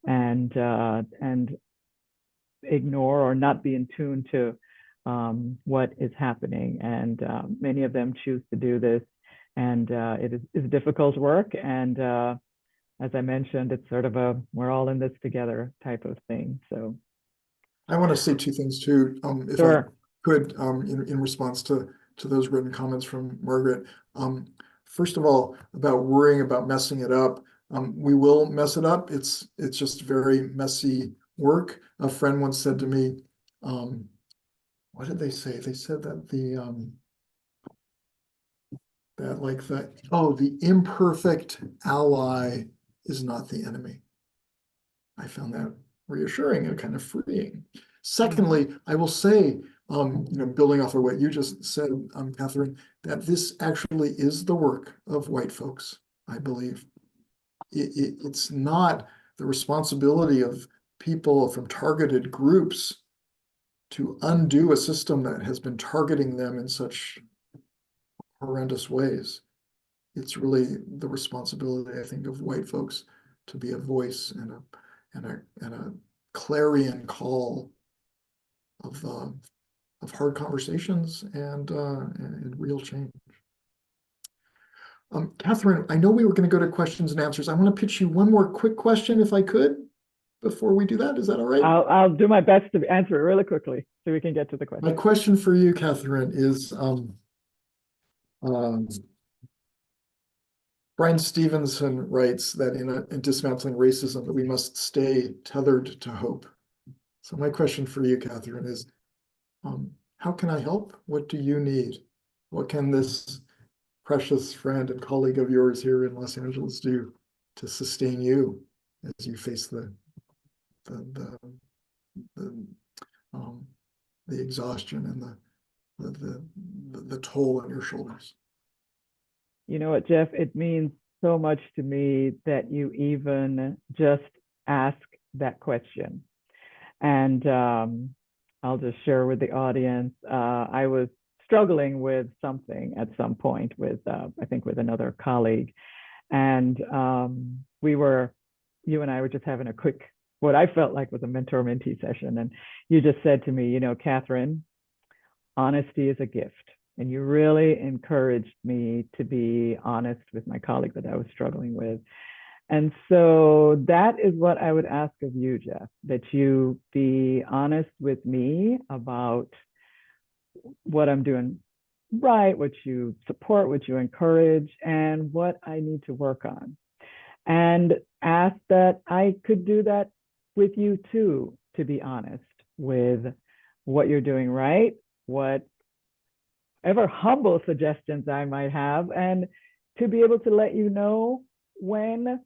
Speaker 2: and ignore or not be in tune to what is happening. And many of them choose to do this. And it is difficult work. And as I mentioned, it's sort of a we're all in this together type of thing. So
Speaker 3: I want to say two things too, if
Speaker 2: sure.
Speaker 3: I could, in response to those written comments from Margaret. First of all, about worrying about messing it up. We will mess it up. It's just very messy work. A friend once said to me, what did they say? They said that the imperfect ally is not the enemy. I found that reassuring and kind of freeing. Secondly, I will say, building off of what you just said, Kathryn, that this actually is the work of white folks, I believe. It's not the responsibility of people from targeted groups to undo a system that has been targeting them in such horrendous ways. It's really the responsibility, I think, of white folks to be a voice and a clarion call of hard conversations and real change. Kathryn, I know we were going to go to questions and answers. I want to pitch you one more quick question, if I could, before we do that. Is that all right?
Speaker 2: I'll do my best to answer it really quickly so we can get to the question.
Speaker 3: My question for you, Kathryn, is Brian Stevenson writes that in dismantling racism that we must stay tethered to hope. So my question for you, Kathryn, is how can I help? What do you need? What can this precious friend and colleague of yours here in Los Angeles do to sustain you as you face the exhaustion and the toll on your shoulders?
Speaker 2: You know what, Jeff? It means so much to me that you even just ask that question. And I'll just share with the audience. I was struggling with something at some point with, I think, with another colleague. And you and I were just having a quick, what I felt like was a mentor-mentee session. And you just said to me, you know, Kathryn, honesty is a gift. And you really encouraged me to be honest with my colleague that I was struggling with. And so that is what I would ask of you, Jeff, that you be honest with me about what I'm doing right, what you support, what you encourage, and what I need to work on. And ask that I could do that with you too, to be honest with what you're doing right, whatever humble suggestions I might have, and to be able to let you know when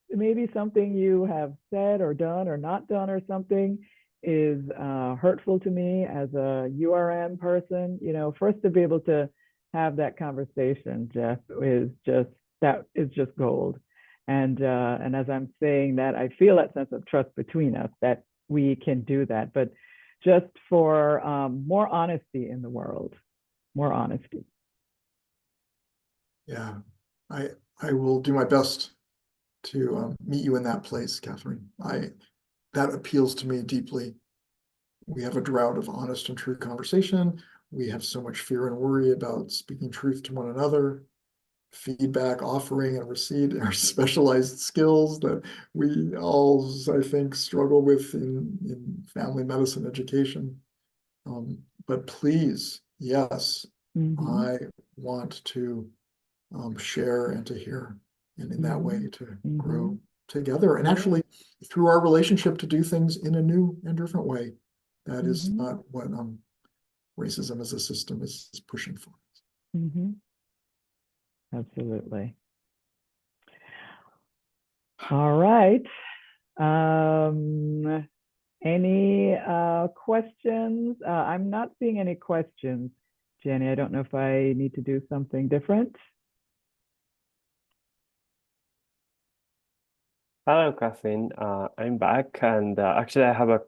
Speaker 2: maybe something you have said or done or not done or something is hurtful to me as a URM person. You know, first to be able to have that conversation, Jeff, is just gold. And as I'm saying that, I feel that sense of trust between us that we can do that, but just for more honesty in the world, more honesty.
Speaker 3: Yeah, I will do my best to meet you in that place, Kathryn. That appeals to me deeply. We have a drought of honest and true conversation. We have so much fear and worry about speaking truth to one another. Feedback, offering, and receipt are specialized skills that we all, I think, struggle with in family medicine education. But please, yes, I want to share and to hear, and in that way to grow together, and actually through our relationship to do things in a new and different way. That is not what racism as a system is pushing for.
Speaker 2: Absolutely. All right. Any questions? I'm not seeing any questions, Jenny. I don't know if I need to do something different.
Speaker 4: Hello, Kathryn. I'm back, and actually, I have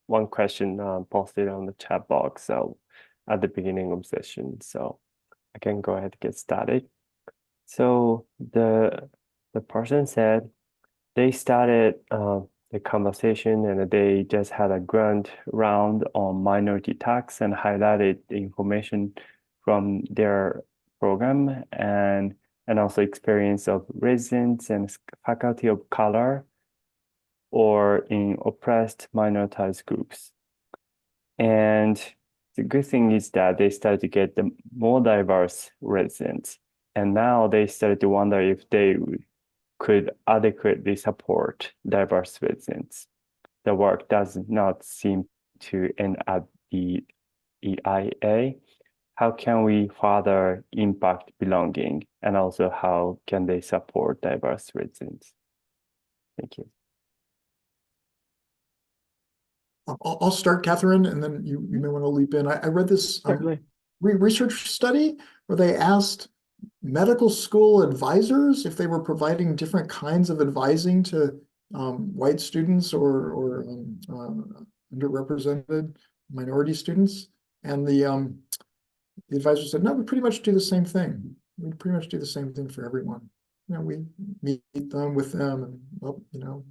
Speaker 4: one question posted on the chat box. So, at the beginning of the session, so I can go ahead and get started. So the person said they started the conversation and they just had a grand round on minority tax and highlighted the information from their program and also experience of residents and faculty of color or in oppressed minoritized groups. And the good thing is that they started to get the more diverse residents. And now they started to wonder if they could adequately support diverse residents. The work does not seem to end at the EIA. How can we further impact belonging? And also how can they support diverse residents? Thank you.
Speaker 3: I'll start, Kathryn, and then you may want to leap in. I read this research study where they asked medical school advisors if they were providing different kinds of advising to white students or underrepresented minority students. And the advisor said, no, we pretty much do the same thing. We pretty much do the same thing for everyone. You know, we meet them with them and, well, you know,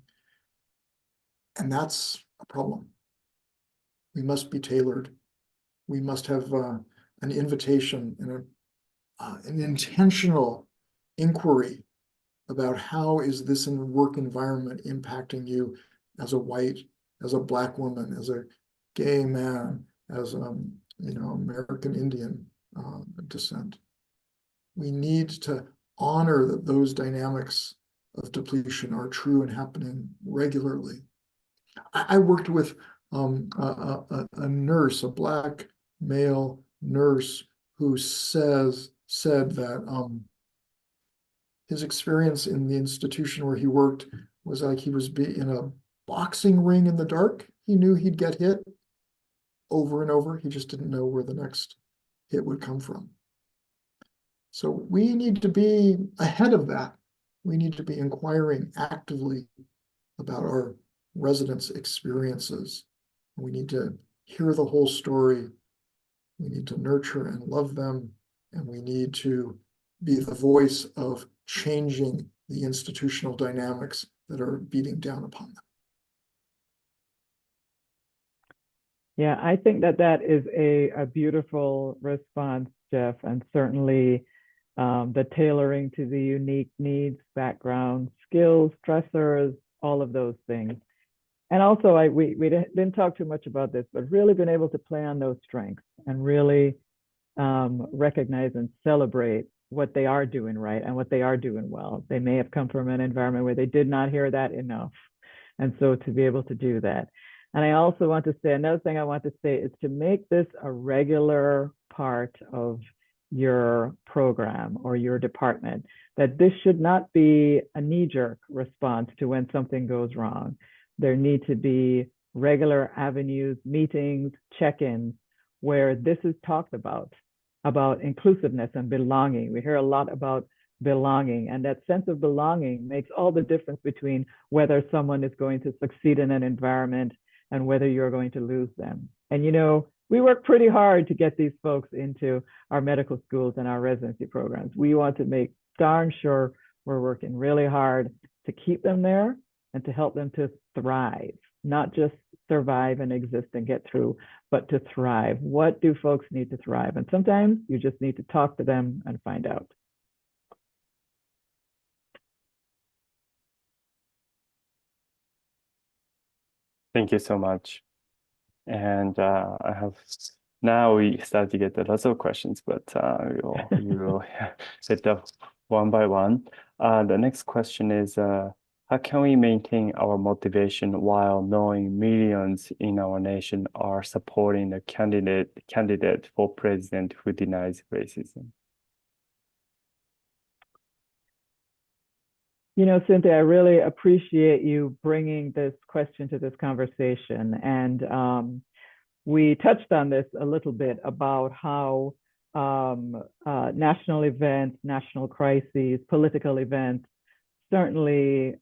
Speaker 3: and that's a problem. We must be tailored. We must have an invitation and an intentional inquiry about how is this work environment impacting you as a white, as a Black woman, as a gay man, as you know, American Indian descent. We need to honor that those dynamics of depletion are true and happening regularly. I worked with a nurse, a Black male nurse, who said that his experience in the institution where he worked was like he was in a boxing ring in the dark. He knew he'd get hit over and over. He just didn't know where the next hit would come from. So we need to be ahead of that. We need to be inquiring actively about our residents' experiences. We need to hear the whole story we need to nurture and love them, and we need to be the voice of changing the institutional dynamics that are beating down upon them.
Speaker 2: Yeah, I think that that is a beautiful response, Jeff, and certainly the tailoring to the unique needs, backgrounds, skills, stressors, all of those things. And also, we didn't talk too much about this, but really been able to play on those strengths and really recognize and celebrate what they are doing right and what they are doing well. They may have come from an environment where they did not hear that enough. And so to be able to do that. And I also want to say, another thing I want to say is to make this a regular part of your program or your department, that this should not be a knee-jerk response to when something goes wrong. There need to be regular avenues, meetings, check-ins, where this is talked about inclusiveness and belonging. We hear a lot about belonging, and that sense of belonging makes all the difference between whether someone is going to succeed in an environment and whether you're going to lose them. And we work pretty hard to get these folks into our medical schools and our residency programs. We want to make darn sure we're working really hard to keep them there and to help them to thrive, not just survive and exist and get through, but to thrive. What do folks need to thrive? And sometimes you just need to talk to them and find out.
Speaker 4: Thank you so much. And now we start to get lots of questions, but we will hit them one by one. The next question is, how can we maintain our motivation while knowing millions in our nation are supporting a candidate for president who denies racism?
Speaker 2: Cynthia, I really appreciate you bringing this question to this conversation. And we touched on this a little bit about how national events, national crises, political events certainly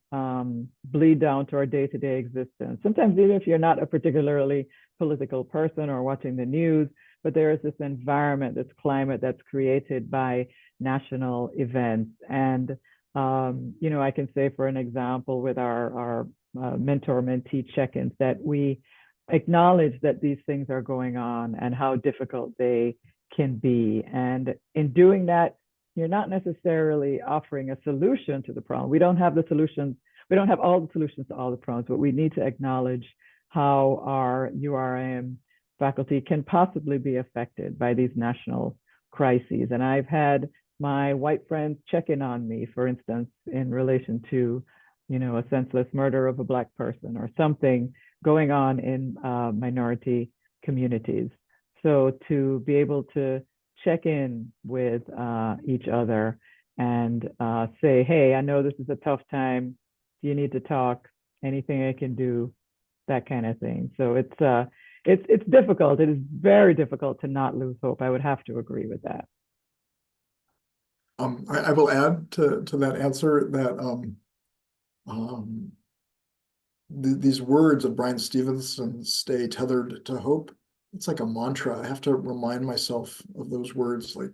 Speaker 2: bleed down to our day-to-day existence. Sometimes even if you're not a particularly political person or watching the news, but there is this environment, this climate that's created by national events. And I can say, for an example, with our mentor-mentee check-ins, that we acknowledge that these things are going on and how difficult they can be. And in doing that, you're not necessarily offering a solution to the problem. We don't have the solutions. We don't have all the solutions to all the problems, but we need to acknowledge how our URM faculty can possibly be affected by these national crises. And I've had my white friends check in on me, for instance, in relation to, a senseless murder of a Black person or something going on in minority communities. So to be able to check in with each other and say, hey, I know this is a tough time. Do you need to talk? Anything I can do? That kind of thing. So it's difficult. It is very difficult to not lose hope. I would have to agree with that.
Speaker 3: I will add to that answer that these words of Bryan Stevenson, stay tethered to hope, it's like a mantra. I have to remind myself of those words like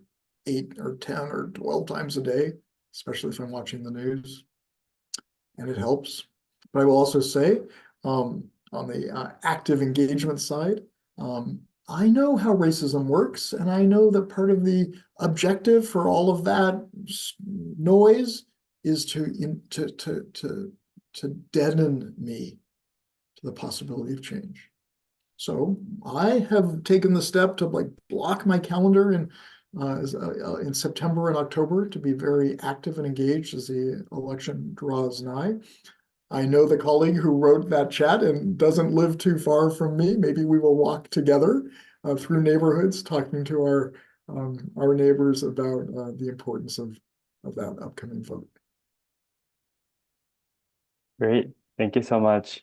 Speaker 3: 8 or 10 or 12 times a day, especially if I'm watching the news, and it helps. But I will also say, on the active engagement side, I know how racism works, and I know that part of the objective for all of that noise is to deaden me to the possibility of change. So I have taken the step to block my calendar in September and October to be very active and engaged as the election draws nigh. I know the colleague who wrote that chat and doesn't live too far from me. Maybe we will walk together through neighborhoods, talking to our neighbors about the importance of that upcoming vote.
Speaker 4: Great, thank you so much.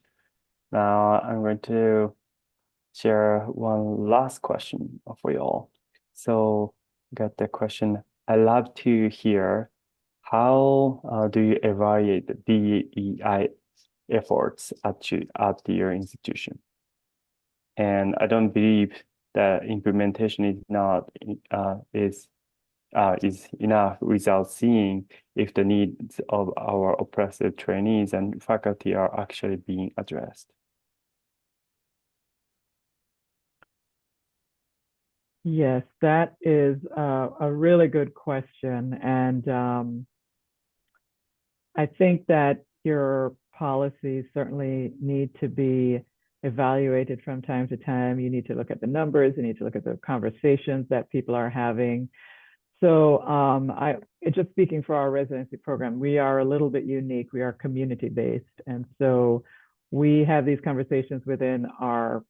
Speaker 4: Now I'm going to share one last question for you all. So got the question. I love to hear how do you evaluate the DEI efforts at your institution? And I don't believe that implementation is not is enough without seeing if the needs of our oppressed trainees and faculty are actually being addressed?
Speaker 2: Yes, that is a really good question. And I think that your policies certainly need to be evaluated from time to time. You need to look at the numbers, you need to look at the conversations that people are having. So just speaking for our residency program, we are a little bit unique. We are community-based. And so we have these conversations within our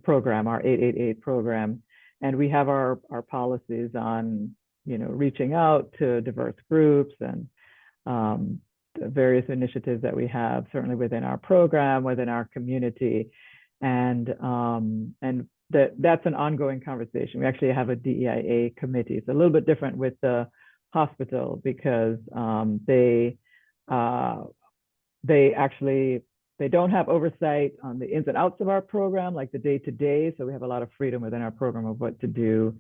Speaker 2: program, our 888 program. And we have our policies on, reaching out to diverse groups and the various initiatives that we have, certainly within our program, within our community. And that's an ongoing conversation. We actually have a DEIA committee. It's a little bit different with the hospital because they don't have oversight on the ins and outs of our program, like the day-to-day. So we have a lot of freedom within our program of what to do.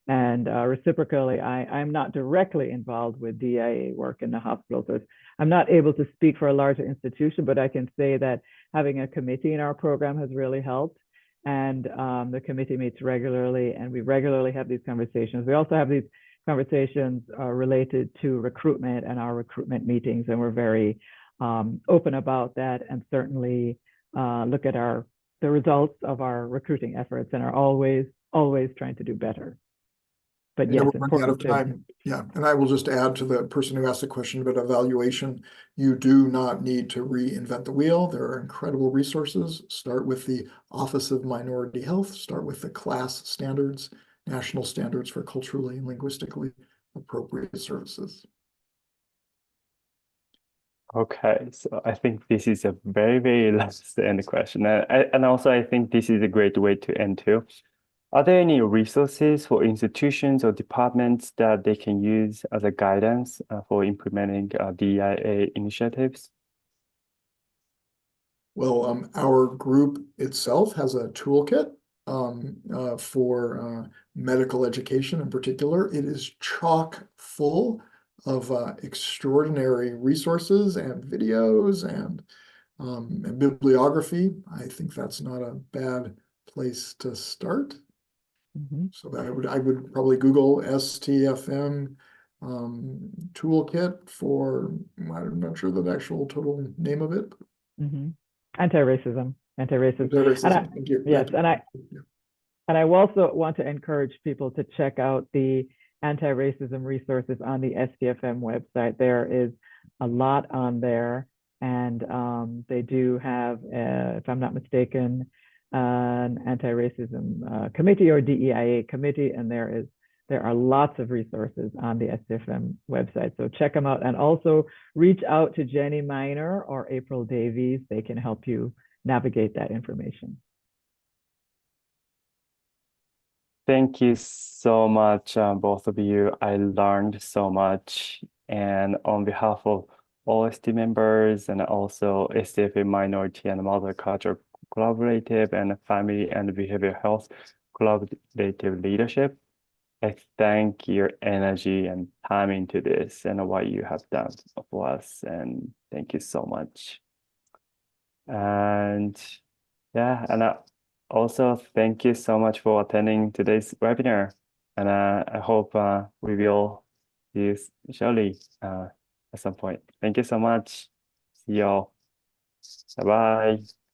Speaker 2: And reciprocally, I'm not directly involved with DIA work in the hospital. So I'm not able to speak for a larger institution, but I can say that having a committee in our program has really helped. And the committee meets regularly, and we regularly have these conversations. We also have these conversations related to recruitment and our recruitment meetings, and we're very open about that, and certainly look at the results of our recruiting efforts and are always trying to do better. But yes,
Speaker 3: we're running out of time. Yeah, and I will just add to the person who asked the question about evaluation. You do not need to reinvent the wheel. There are incredible resources. Start with the Office of Minority Health. Start with the class standards, national standards for culturally and linguistically appropriate services.
Speaker 4: Okay, so I think this is a very, very last end question. And also I think this is a great way to end too. Are there any resources for institutions or departments that they can use as a guidance for implementing DEIA initiatives?
Speaker 3: Well, our group itself has a toolkit for medical education in particular. It is chock full of extraordinary resources and videos and bibliography. I think that's not a bad place to start. So I would probably Google STFM toolkit for, I'm not sure the actual total name of it.
Speaker 2: Anti-racism.
Speaker 3: Thank you.
Speaker 2: Yes, and I also want to encourage people to check out the anti-racism resources on the STFM website. There is a lot on there, and they do have, if I'm not mistaken, an anti-racism committee or DEIA committee, and there are lots of resources on the STFM website. So check them out, and also reach out to Jenny Miner or April Davies. They can help you navigate that information.
Speaker 4: Thank you so much, both of you. I learned so much, and on behalf of all ST members and also STFM Minority and Multicultural Collaborative and Family and Behavioral Health Collaborative Leadership, I thank your energy and time into this and what you have done for us, and thank you so much. And yeah, and also thank you so much for attending today's webinar, and I hope we will see you shortly at some point. Thank you so much. See y'all. Bye-bye.